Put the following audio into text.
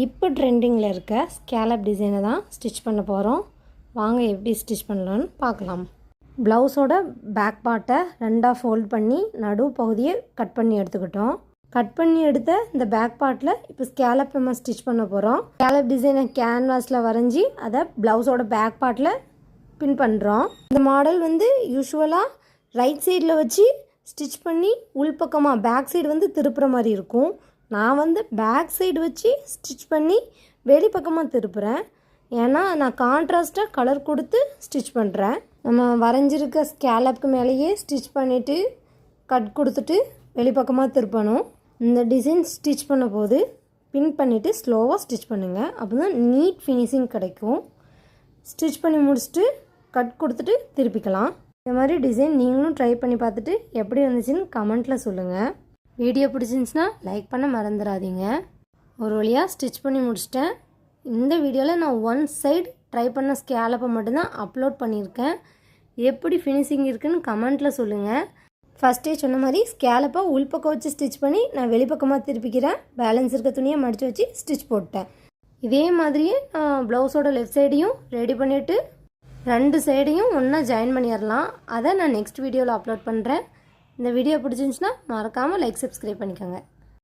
இப்போ ட்ரெண்டிங்கில் இருக்க ஸ்கேலப் டிசைனை தான் ஸ்டிச் பண்ண போகிறோம். வாங்க எப்படி ஸ்டிச் பண்ணலான்னு பார்க்கலாம். ப்ளவுஸோட பேக் பார்ட்டை ரெண்டாக ஃபோல்ட் பண்ணி நடு பகுதியை கட் பண்ணி எடுத்துக்கிட்டோம். கட் பண்ணி எடுத்த இந்த பேக் பார்ட்டில் இப்போ ஸ்கேலப் நம்ம ஸ்டிச் பண்ண போகிறோம். ஸ்கேலப் டிசைனை கேன்வாஸில் வரைஞ்சி அதை ப்ளவுஸோட பேக் பார்ட்டில் பின் பண்ணுறோம். இந்த மாடல் யூஸ்வலாக ரைட் சைடில் வச்சு ஸ்டிச் பண்ணி உள்பக்கமாக பேக் சைடு திருப்புற மாதிரி இருக்கும். நான் பேக் சைடு வச்சு ஸ்டிச் பண்ணி வெளிப்பக்கமாக திருப்புறேன். ஏன்னா நான் கான்ட்ராஸ்ட்டாக கலர் கொடுத்து ஸ்டிச் பண்ணுறேன். நம்ம வரைஞ்சிருக்க ஸ்கேலப்புக்கு மேலேயே ஸ்டிச் பண்ணிவிட்டு கட் கொடுத்துட்டு வெளிப்பக்கமாக திருப்பணும். இந்த டிசைன் ஸ்டிச் பண்ண போது பின் பண்ணிவிட்டு ஸ்லோவாக ஸ்டிச் பண்ணுங்கள். அப்போ தான் நீட் ஃபினிஷிங் கிடைக்கும். ஸ்டிச் பண்ணி முடிச்சுட்டு கட் கொடுத்துட்டு திருப்பிக்கலாம். இந்த மாதிரி டிசைன் நீங்களும் ட்ரை பண்ணி பார்த்துட்டு எப்படி வந்துச்சுன்னு கமெண்ட்டில் சொல்லுங்கள். வீடியோ பிடிச்சிருந்துச்சுன்னா லைக் பண்ண மறந்துடாதீங்க. ஒரு வழியாக ஸ்டிச் பண்ணி முடிச்சிட்டேன். இந்த வீடியோவில் நான் ஒன் சைடு ட்ரை பண்ண ஸ்கேலப்பை மட்டும்தான் அப்லோட் பண்ணியிருக்கேன். எப்படி ஃபினிஷிங் இருக்குதுன்னு கமெண்ட்டில் சொல்லுங்கள். ஃபஸ்ட்டே சொன்ன மாதிரி ஸ்கேலப்பை உள்பக்கம் வச்சு ஸ்டிச் பண்ணி நான் வெளிப்பக்கமாக திருப்பிக்கிறேன். பேலன்ஸ் இருக்க துணியை மடித்து வச்சு ஸ்டிச் போட்டேன். இதே மாதிரியே நான் ப்ளவுஸோட லெஃப்ட் சைடையும் ரெடி பண்ணிவிட்டு ரெண்டு சைடையும் ஒன்றா ஜாயின் பண்ணிடலாம். அதை நான் நெக்ஸ்ட் வீடியோவில் அப்லோட் பண்ணுறேன். இந்த வீடியோ பிடிச்சிருந்துச்சுன்னா மறக்காமல் லைக் சப்ஸ்கிரைப் பண்ணிக்கோங்க.